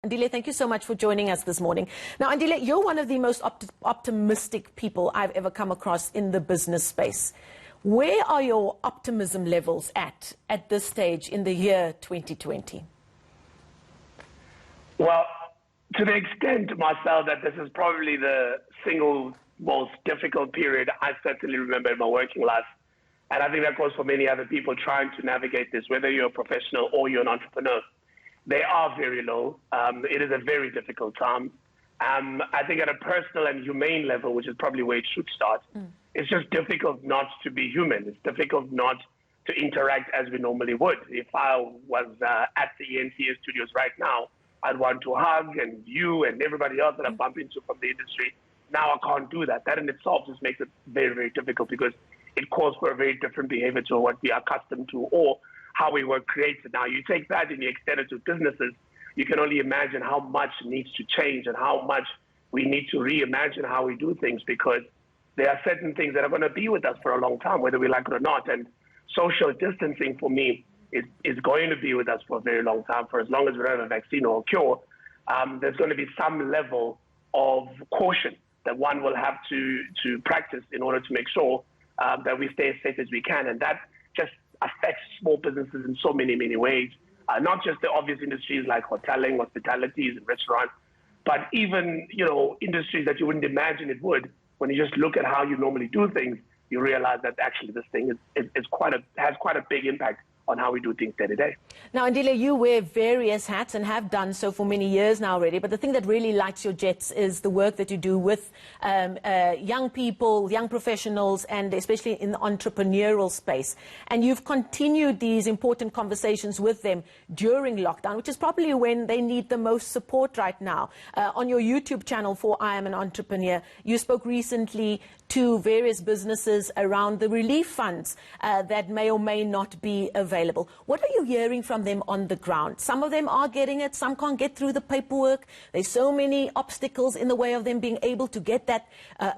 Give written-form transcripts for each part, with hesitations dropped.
Andile, thank you so much for joining us this morning. Now, Andile, you're one of the most optimistic people I've ever come across in the business space. Where are your optimism levels at this stage in the year 2020? Well, to the extent, Marcel, that this is probably the single most difficult period I certainly remember in my working life. And I think that goes for many other people trying to navigate this, whether you're a professional or you're an entrepreneur. They are very low. It is a very difficult time. I think at a personal and humane level, which is probably where it should start, it's just difficult not to be human. It's difficult not to interact as we normally would. If I was at the ENTA studios right now, I'd want to hug and you and everybody else that I bump into from the industry. Now I can't do that. That in itself just makes it very, very difficult because it calls for a very different behavior to what we are accustomed to or how we were created. Now, you take that and you extend it to businesses, you can only imagine how much needs to change and how much we need to reimagine how we do things, because there are certain things that are going to be with us for a long time, whether we like it or not. And social distancing, for me, is going to be with us for a very long time. For as long as we don't have a vaccine or a cure, there's going to be some level of caution that one will have to practice in order to make sure that we stay as safe as we can. And that just affects small businesses in so many, many ways, not just the obvious industries like hoteling, hospitalities, and restaurants, but even, industries that you wouldn't imagine it would. When you just look at how you normally do things, you realize that actually this thing has quite a big impact on how we do things day to day. Now, Andile, you wear various hats and have done so for many years now already, but the thing that really lights your jets is the work that you do with young people, young professionals, and especially in the entrepreneurial space. And you've continued these important conversations with them during lockdown, which is probably when they need the most support right now. On your YouTube channel for I Am an Entrepreneur, you spoke recently to various businesses around the relief funds that may or may not be available. What are you hearing from them on the ground? Some of them are getting it, some can't get through the paperwork. There's so many obstacles in the way of them being able to get that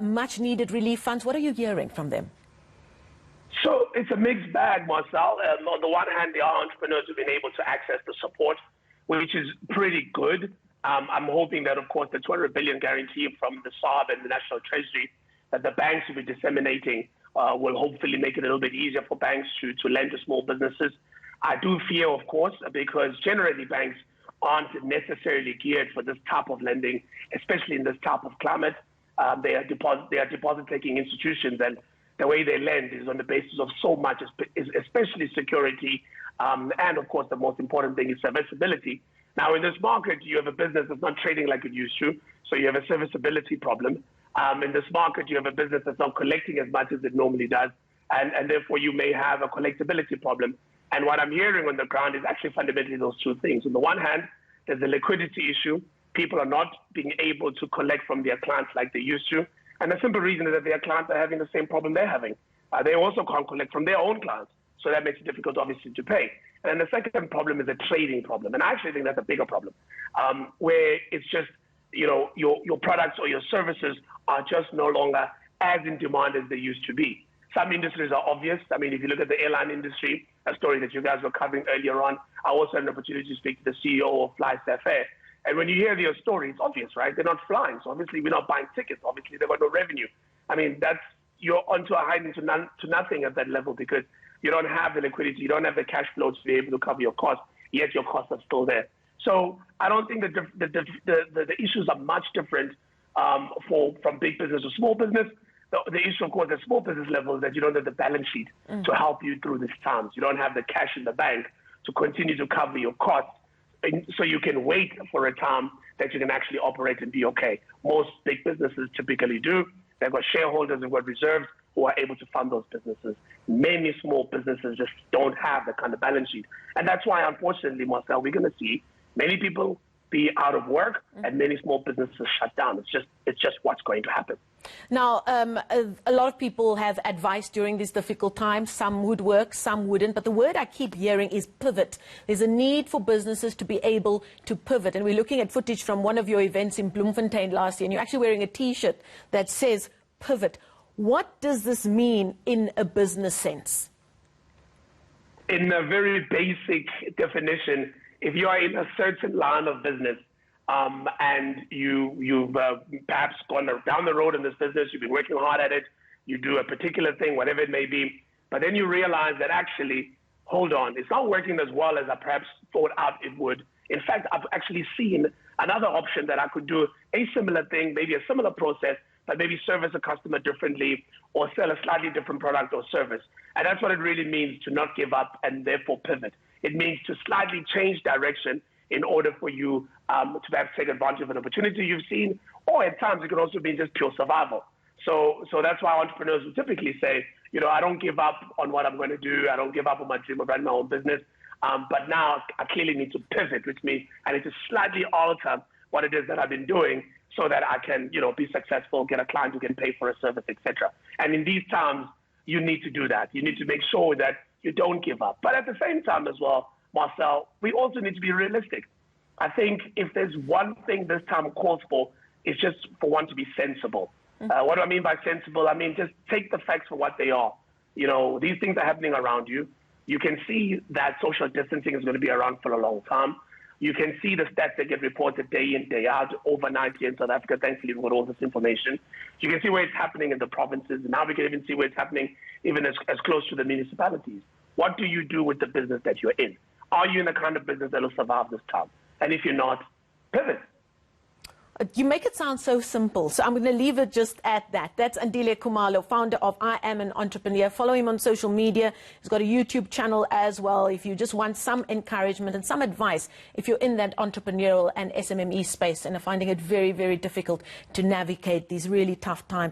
much needed relief funds. What are you hearing from them? So it's a mixed bag, Marcel. On the one hand, there are entrepreneurs who've been able to access the support, which is pretty good. I'm hoping that, of course, the 200 billion guarantee from the SARB and the National Treasury that the banks will be disseminating will hopefully make it a little bit easier for banks to lend to small businesses. I do fear, of course, because generally banks aren't necessarily geared for this type of lending, especially in this type of climate. They are deposit-taking institutions, and the way they lend is on the basis of so much, especially security, and of course the most important thing is serviceability. Now, in this market, you have a business that's not trading like it used to, so you have a serviceability problem. In this market, you have a business that's not collecting as much as it normally does, and therefore you may have a collectability problem. And what I'm hearing on the ground is actually fundamentally those two things. On the one hand, there's a liquidity issue. People are not being able to collect from their clients like they used to. And the simple reason is that their clients are having the same problem they're having. They also can't collect from their own clients. So that makes it difficult, obviously, to pay. And then the second problem is a trading problem. And I actually think that's a bigger problem, where it's just, your products or your services are just no longer as in demand as they used to be. Some industries are obvious. I mean, if you look at the airline industry, a story that you guys were covering earlier on, I also had an opportunity to speak to the CEO of FlySafair. And when you hear their story, it's obvious, right? They're not flying. So obviously we're not buying tickets. Obviously they've got no revenue. I mean, you're onto a hiding to nothing at that level, because you don't have the liquidity, you don't have the cash flow to be able to cover your costs, yet your costs are still there. So I don't think that the issues are much different from big business to small business. The issue, of course, at small business level is that you don't have the balance sheet to help you through these times. You don't have the cash in the bank to continue to cover your costs, so you can wait for a time that you can actually operate and be okay. Most big businesses typically do. They've got shareholders, they've got reserves who are able to fund those businesses. Many small businesses just don't have that kind of balance sheet. And that's why, unfortunately, Marcel, we're going to see many people be out of work and many small businesses shut down. It's just what's going to happen. Now, a lot of people have advice during these difficult times. Some would work, some wouldn't. But the word I keep hearing is pivot. There's a need for businesses to be able to pivot. And we're looking at footage from one of your events in Bloemfontein last year, and you're actually wearing a T-shirt that says pivot. What does this mean in a business sense? In a very basic definition, if you are in a certain line of business, and you've perhaps gone down the road in this business, you've been working hard at it, you do a particular thing, whatever it may be, but then you realize that actually, hold on, it's not working as well as I perhaps thought out it would. In fact, I've actually seen another option that I could do a similar thing, maybe a similar process, but maybe service a customer differently or sell a slightly different product or service. And that's what it really means to not give up and therefore pivot. It means to slightly change direction in order for you to perhaps take advantage of an opportunity you've seen, or at times it can also be just pure survival. So that's why entrepreneurs will typically say, I don't give up on what I'm going to do. I don't give up on my dream of running my own business. But now I clearly need to pivot, which means I need to slightly alter what it is that I've been doing so that I can, be successful, get a client who can pay for a service, etc. And in these times, you need to do that. You need to make sure that you don't give up. But at the same time as well, Marcel, we also need to be realistic. I think if there's one thing this time calls for, it's just for one to be sensible. What do I mean by sensible? I mean, just take the facts for what they are. These things are happening around you. You can see that social distancing is going to be around for a long time. You can see the stats that get reported day in, day out, overnight here in South Africa. Thankfully, we've got all this information. You can see where it's happening in the provinces. Now we can even see where it's happening even as close to the municipalities. What do you do with the business that you're in? Are you in the kind of business that will survive this time? And if you're not, pivot. You make it sound so simple, so I'm going to leave it just at that. That's Andile Khumalo, founder of I Am an Entrepreneur. Follow him on social media. He's got a YouTube channel as well if you just want some encouragement and some advice if you're in that entrepreneurial and SMME space and are finding it very, very difficult to navigate these really tough times.